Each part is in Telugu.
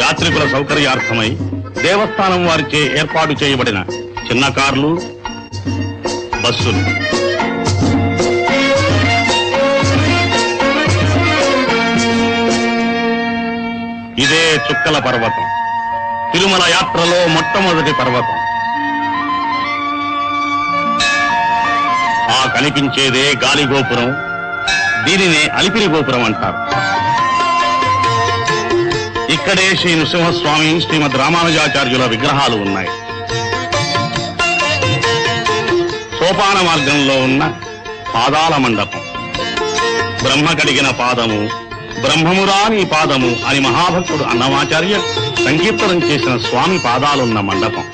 యాత్రికుల సౌకర్యార్థమై దేవస్థానం వారిచే ఏర్పాటు చేయబడిన చిన్న కార్లు, బస్సులు. ఇదే చుక్కల పర్వతం, తిరుమల యాత్రలో మొట్టమొదటి పర్వతం. ఆ కనిపించేదే గాలిగోపురం, దీనినే అలిపిరి గోపురం అంటారు. ఇక్కడే శ్రీ నృసింహస్వామి, శ్రీమద్ రామానుజాచార్యుల విగ్రహాలు ఉన్నాయి. సోపాన మార్గంలో ఉన్న పాదాల మండపం, బ్రహ్మ కడిగిన పాదము, బ్రహ్మమురాని పాదము అని మహాభక్తుడు అన్నమాచార్య సంకీర్తనం చేసిన స్వామి పాదాలున్న మండపం.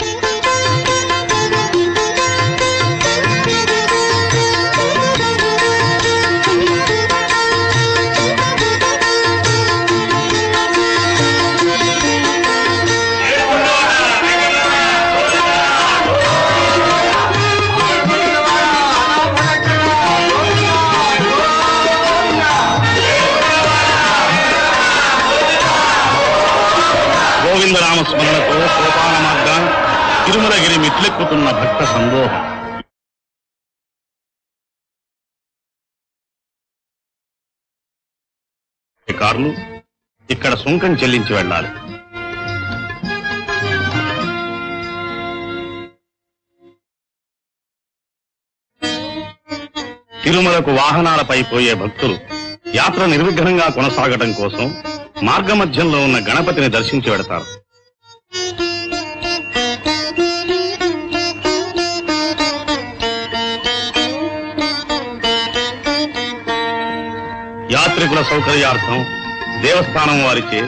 గోవిందరామస్మరణతో సోపాన మార్గాన్ని తిరుమలగిరి మెట్లెక్కుతున్న భక్త సందోహం. కార్లు ఇక్కడ సుంకం చెల్లించి వెళ్ళాలి. తిరుమలకు వాహనాలపై పోయే భక్తులు యాత్ర నిర్విఘ్నంగా కొనసాగడం కోసం మార్గమధ్యంలో ఉన్న గణపతిని దర్శించి వెడతారు. యాత్రికుల సౌకర్యార్థం దేవస్థానం వారిచే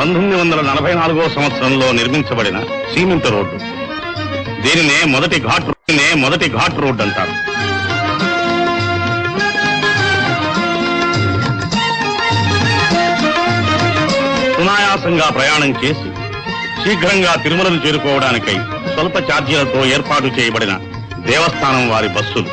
1944వ సంవత్సరంలో నిర్మించబడిన సిమెంట్ రోడ్డు. దీనినే మొదటి ఘాట్ రోడ్డు అంటారు. సునాయాసంగా ప్రయాణం చేసి శీఘ్రంగా తిరుమలను చేరుకోవడానికై స్వల్ప ఛార్జీలతో ఏర్పాటు చేయబడిన దేవస్థానం వారి బస్సులు.